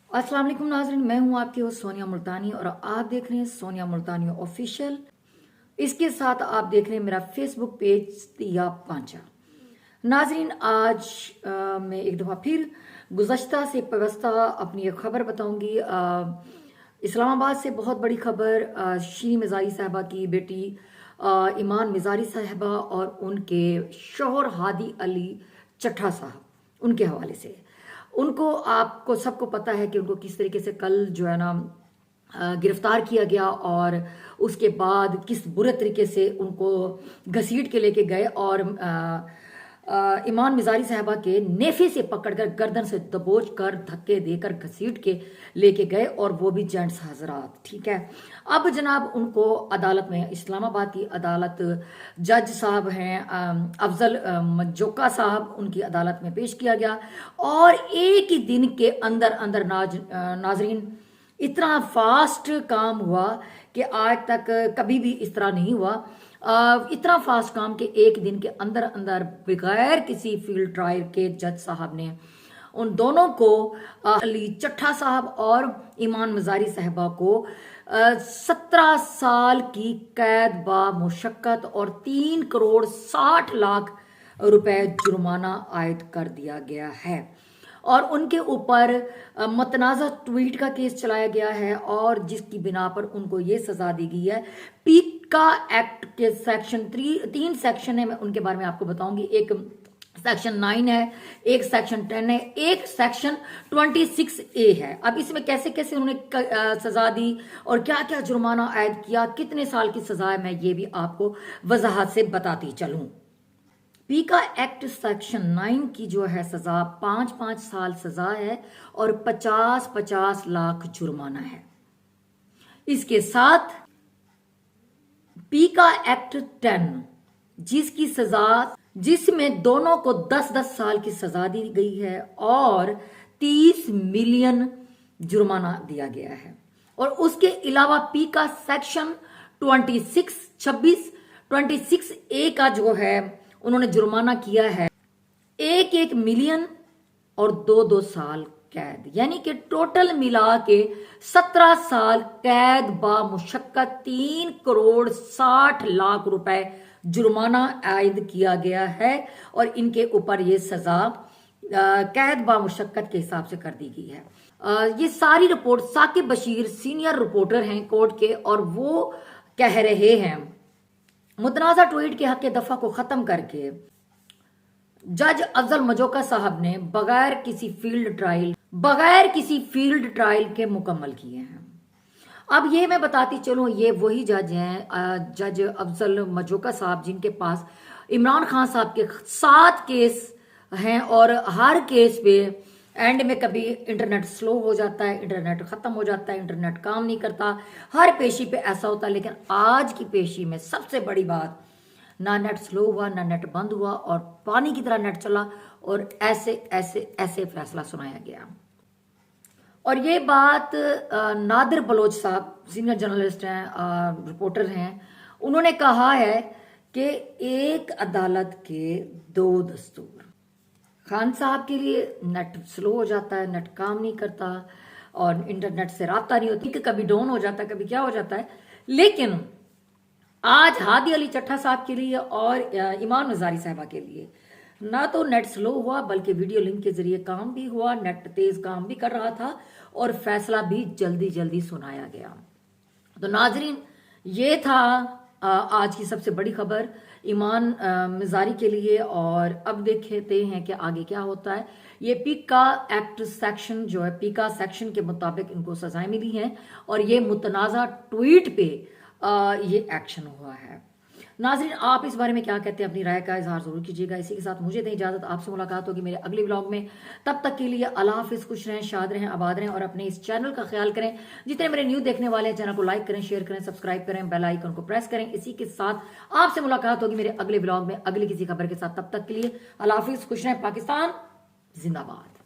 अस्सलाम वालेकुम नाज़रीन, मैं हूं आपकी होस्ट सोनिया मुल्तानी और आप देख रहे हैं सोनिया मुल्तानी ऑफिशियल। इसके साथ आप देख रहे हैं मेरा फेसबुक पेज दिया पांचा। नाज़रीन, आज मैं एक दफ़ा फिर गुज़श्ता से पेवस्ता अपनी एक खबर बताऊंगी। इस्लामाबाद से बहुत बड़ी खबर, शीरी मिज़ारी साहबा की बेटी ईमान मिज़ारी साहबा और उनके शौहर हादी अली चट्ठा साहब, उनके हवाले से। उनको आपको सबको पता है कि उनको किस तरीके से कल जो है ना गिरफ्तार किया गया और उसके बाद किस बुरे तरीके से उनको घसीट के लेके गए और ईमान मिज़ारी साहबा के नेफे से पकड़कर गर्दन से दबोच कर धक्के देकर घसीट के लेके गए और वो भी जेंट्स हजरात। ठीक है, अब जनाब उनको अदालत में, इस्लामाबाद की अदालत, जज साहब हैं अफजल मजोका साहब, उनकी अदालत में पेश किया गया और एक ही दिन के अंदर अंदर नाजरीन इतना फास्ट काम हुआ कि आज तक कभी भी इस तरह नहीं हुआ। इतना फास्ट काम कि एक दिन के अंदर अंदर बगैर किसी फील्ड ट्रायल के जज साहब ने उन दोनों को, अली चट्ठा साहब और ईमान मिज़ारी साहबा को 17 साल की कैद बा मुशक्कत और 3 करोड़ 60 लाख रुपए जुर्माना आयद कर दिया गया है और उनके ऊपर मतनाज़ा ट्वीट का केस चलाया गया है और जिसकी बिना पर उनको ये सजा दी गई है। पीका एक्ट के सेक्शन 3 सेक्शन है, मैं उनके बारे में आपको बताऊंगी। एक सेक्शन 9 है, एक सेक्शन 10 है, एक सेक्शन 26A है। अब इसमें कैसे कैसे उन्होंने सजा दी और क्या क्या जुर्माना आयद किया, कितने साल की सजा है, मैं ये भी आपको वजाहत से बताती चलूं। पीका एक्ट सेक्शन 9 की जो है सजा 5-5 साल सजा है और 50-50 लाख जुर्माना है। इसके साथ पीका एक्ट 10 जिसकी सजा, जिसमें दोनों को 10-10 साल की सजा दी गई है और 30 मिलियन जुर्माना दिया गया है। और उसके अलावा पीका सेक्शन 26A का जो है उन्होंने जुर्माना किया है 1-1 मिलियन और 2-2 साल कैद, यानी कि टोटल मिला के 17 साल कैद बा मुशक्कत 3 करोड़ 60 लाख रुपए जुर्माना आयद किया गया है और इनके ऊपर ये सजा कैद बा मुशक्कत के हिसाब से कर दी गई है। ये सारी report Saqib Bashir senior reporter हैं कोर्ट के और वो कह रहे हैं मुतनाज़ा ट्वीट के हक दफा को खत्म करके जज अफजल मजोका साहब ने बगैर किसी फील्ड ट्रायल के मुकम्मल किए हैं। अब ये मैं बताती चलूं, ये वही जज हैं जज अफजल मजोका साहब जिनके पास इमरान खान साहब के 7 केस हैं और हर केस पे एंड में कभी इंटरनेट स्लो हो जाता है, इंटरनेट खत्म हो जाता है, इंटरनेट काम नहीं करता, हर पेशी पे ऐसा होता है। लेकिन आज की पेशी में सबसे बड़ी बात, ना नेट स्लो हुआ, ना नेट बंद हुआ और पानी की तरह नेट चला और ऐसे ऐसे ऐसे फैसला सुनाया गया। और ये बात नादिर बलोच साहब सीनियर जर्नलिस्ट हैं, रिपोर्टर हैं, उन्होंने कहा है कि एक अदालत के 2 दस्तूर। खान साहब के लिए नेट स्लो हो जाता है, नेट काम नहीं करता और इंटरनेट से राब्ता नहीं होती, कभी डाउन हो जाता है, कभी क्या हो जाता है। लेकिन आज हादी अली चट्ठा साहब के लिए और ईमान मिज़ारी साहबा के लिए ना तो नेट स्लो हुआ बल्कि वीडियो लिंक के जरिए काम भी हुआ, नेट तेज काम भी कर रहा था और फैसला भी जल्दी जल्दी सुनाया गया। तो नाजरीन, ये था आज की सबसे बड़ी खबर ईमान मिज़ारी के लिए। और अब देखते हैं कि आगे क्या होता है। ये पीका एक्ट सेक्शन जो है, पीका सेक्शन के मुताबिक इनको सजाएं मिली हैं और ये मुतनाज़ा ट्वीट पे ये एक्शन हुआ है। नाजरीन, आप इस बारे में क्या कहते हैं, अपनी राय का इजहार जरूर कीजिएगा। इसी के साथ मुझे दें इजाजत, आपसे मुलाकात होगी मेरे अगले व्लॉग में। तब तक के लिए अल्लाह हाफिज, खुश रहें, शाद रहें, आबाद रहें और अपने इस चैनल का ख्याल करें। जितने मेरे न्यू देखने वाले हैं चैनल को लाइक करें, शेयर करें, सब्सक्राइब करें, बेल आइकन को प्रेस करें। इसी के साथ आपसे मुलाकात होगी मेरे अगले व्लॉग में अगली किसी खबर के साथ। तब तक के लिए अल्लाह हाफिज, खुश रहें, पाकिस्तान जिंदाबाद।